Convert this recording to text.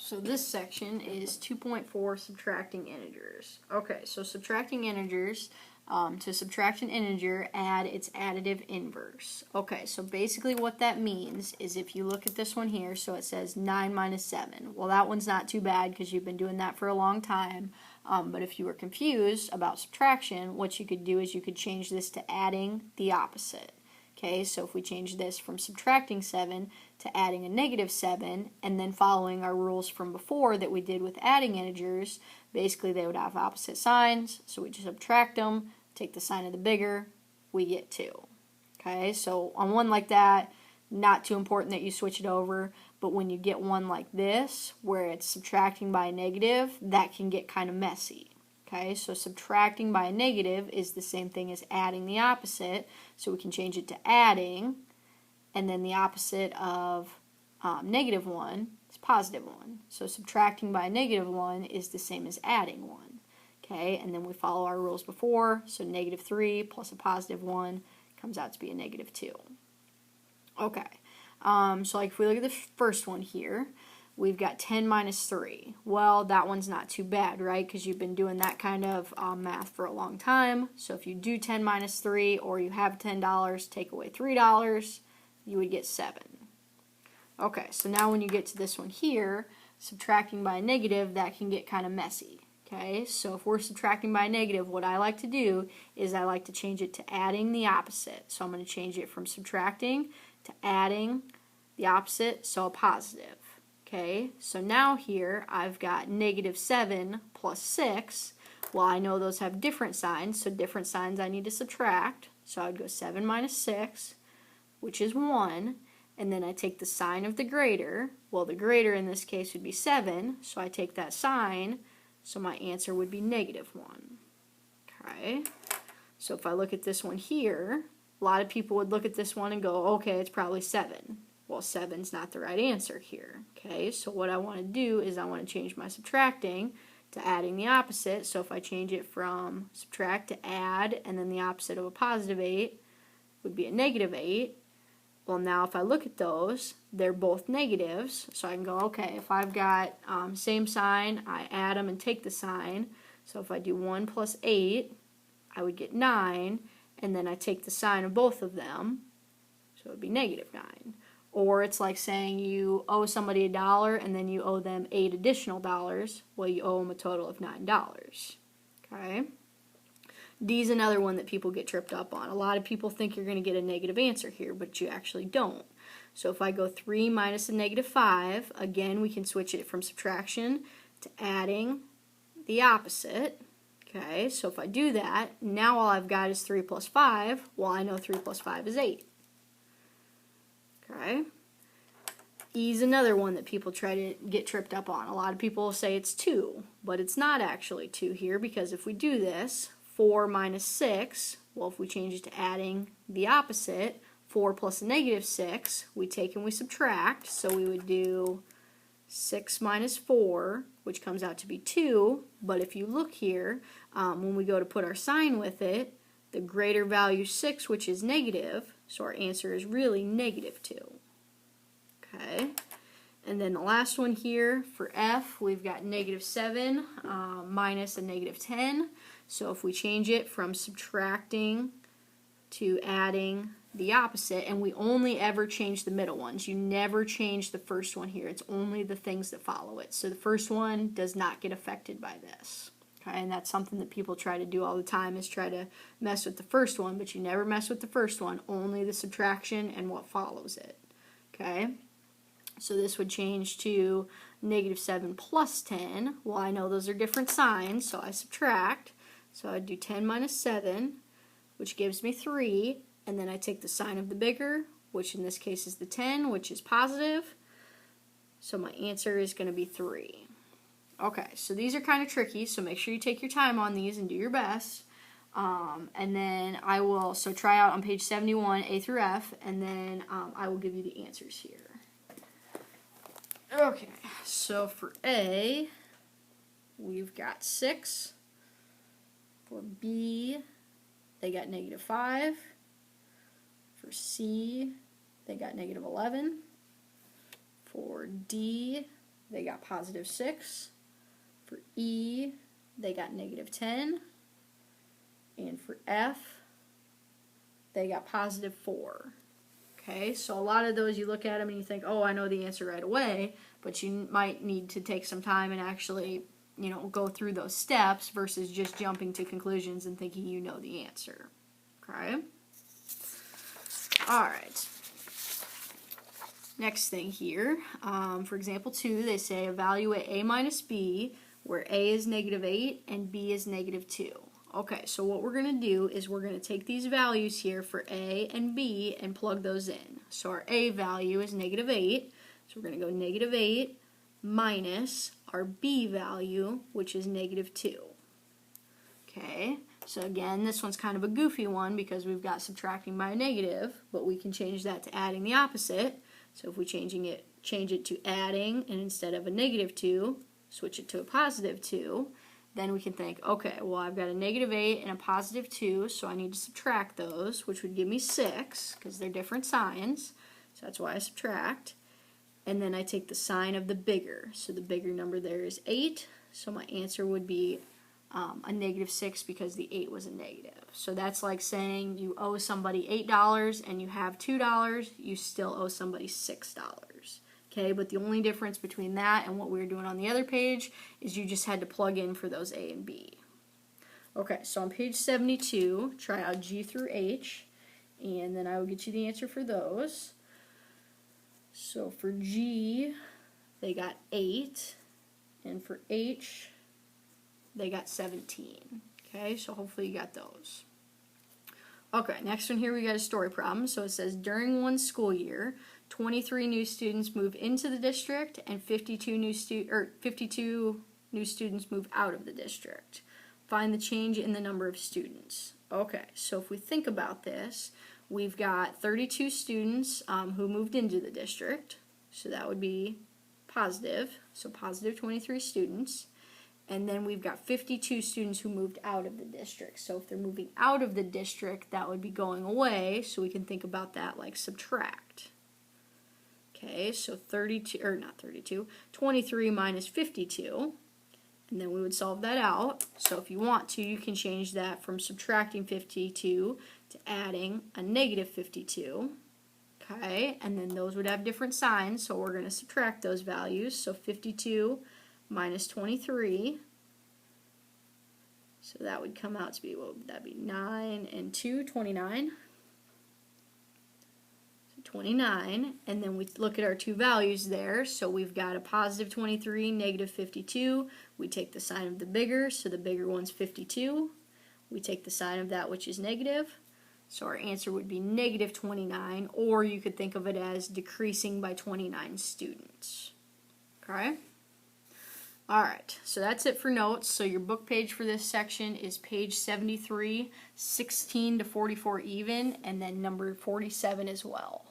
So this section is 2.4 subtracting integers. Okay, so subtracting integers, to subtract an integer, add its additive inverse. Okay, so basically what that means is if you look at this one here, so it says 9 minus 7. Well, that one's not too bad because you've been doing that for a long time. But if you were confused about subtraction, what you could do is you could change this to adding the opposite. Okay, so if we change this from subtracting 7 to adding a negative 7, and then following our rules from before that we did with adding integers, basically they would have opposite signs, so we just subtract them, take the sign of the bigger, we get 2. Okay, so on one like that, not too important that you switch it over, but when you get one like this, where it's subtracting by a negative, that can get kind of messy. Okay, so subtracting by a negative is the same thing as adding the opposite, so we can change it to adding, and then the opposite of negative 1 is positive 1. So subtracting by a negative 1 is the same as adding 1. Okay, and then we follow our rules before, so negative 3 plus a positive 1 comes out to be a negative 2. Okay, so like if we look at the first one here, we've got 10 minus 3. Well, that one's not too bad, right? Because you've been doing that kind of math for a long time. So if you do 10 minus 3, or you have $10, take away $3, you would get 7. Okay, so now when you get to this one here, subtracting by a negative, that can get kind of messy. Okay, so if we're subtracting by a negative, what I like to do is I like to change it to adding the opposite. So I'm going to change it from subtracting to adding the opposite, so a positive. Okay, so now here I've got negative 7 plus 6. Well, I know those have different signs, so different signs I need to subtract. So I would go 7 minus 6, which is 1, and then I take the sign of the greater. Well, the greater in this case would be 7, so I take that sign, so my answer would be negative 1. Okay, so if I look at this one here, a lot of people would look at this one and go, okay, it's probably 7. Well, 7's not the right answer here. Okay, so what I want to do is I want to change my subtracting to adding the opposite. So if I change it from subtract to add, and then the opposite of a positive 8 would be a negative 8. Well, now if I look at those, they're both negatives. So I can go, okay, if I've got same sign, I add them and take the sign. So if I do 1 plus 8, I would get 9, and then I take the sign of both of them. So it would be negative 9. Or it's like saying you owe somebody $1 and then you owe them 8 additional dollars. Well, you owe them a total of $9. Okay? D is another one that people get tripped up on. A lot of people think you're going to get a negative answer here, but you actually don't. So if I go 3 minus a negative 5, again, we can switch it from subtraction to adding the opposite. Okay, so if I do that, now all I've got is 3 plus 5. Well, I know 3 plus 5 is 8. Okay. E is another one that people try to get tripped up on. A lot of people say it's 2, but it's not actually 2 here, because if we do this, 4 minus 6, well, if we change it to adding the opposite, 4 plus a negative 6, we take and we subtract, so we would do 6 minus 4, which comes out to be 2, but if you look here, when we go to put our sign with it, the greater value 6, which is negative, so our answer is really negative 2. Okay, and then the last one here for F, we've got negative 7 minus a negative 10. So if we change it from subtracting to adding the opposite, and we only ever change the middle ones. You never change the first one here. It's only the things that follow it. So the first one does not get affected by this. Okay, and that's something that people try to do all the time, is try to mess with the first one, but you never mess with the first one, only the subtraction and what follows it. Okay, so this would change to negative 7 plus 10. Well, I know those are different signs, so I subtract. So I'd do 10 minus 7, which gives me 3, and then I take the sign of the bigger, which in this case is the 10, which is positive. So my answer is going to be 3. Okay, so these are kind of tricky, so make sure you take your time on these and do your best. And then I will, so try out on page 71, A through F, and then I will give you the answers here. Okay, so for A, we've got 6. For B, they got negative 5. For C, they got negative 11. For D, they got positive 6. For E, they got negative 10. And for F, they got positive 4. Okay, so a lot of those you look at them and you think, oh, I know the answer right away, but you might need to take some time and actually, you know, go through those steps versus just jumping to conclusions and thinking you know the answer. Okay? All right. Next thing here, for example 2, they say evaluate A minus B, where A is negative 8 and B is negative 2. Okay, so what we're going to do is we're going to take these values here for A and B and plug those in. So our A value is negative 8, so we're going to go negative 8 minus our B value, which is negative 2. Okay, so again, this one's kind of a goofy one because we've got subtracting by a negative, but we can change that to adding the opposite. So if we change it to adding, and instead of a negative 2, switch it to a positive 2, then we can think, okay, well, I've got a negative 8 and a positive 2, so I need to subtract those, which would give me 6, because they're different signs, so that's why I subtract. And then I take the sign of the bigger, so the bigger number there is 8, so my answer would be a negative 6 because the 8 was a negative. So that's like saying you owe somebody $8 and you have $2, you still owe somebody $6. Okay, but the only difference between that and what we were doing on the other page is you just had to plug in for those A and B. Okay, so on page 72, try out G through H, and then I will get you the answer for those. So for G, they got 8, and for H, they got 17. Okay, so hopefully you got those. Okay, next one here we got a story problem. So it says during one school year, 23 new students move into the district and 52 new students move out of the district. Find the change in the number of students. Okay, so if we think about this, we've got 32 students who moved into the district, so that would be positive, so positive 23 students. And then we've got 52 students who moved out of the district. So if they're moving out of the district, that would be going away, so we can think about that like subtract. Okay, so 23 minus 52, and then we would solve that out. So if you want to, you can change that from subtracting 52 to adding a negative 52. Okay, and then those would have different signs, so we're going to subtract those values. So 52 minus 23, so that would come out to be, what would that be, 9 and 2, 29. 29, and then we look at our two values there, so we've got a positive 23, negative 52. We take the sign of the bigger, so the bigger one's 52. We take the sign of that which is negative, so our answer would be negative 29, or you could think of it as decreasing by 29 students. Okay? Alright, so that's it for notes. So your book page for this section is page 73, 16 to 44 even, and then number 47 as well.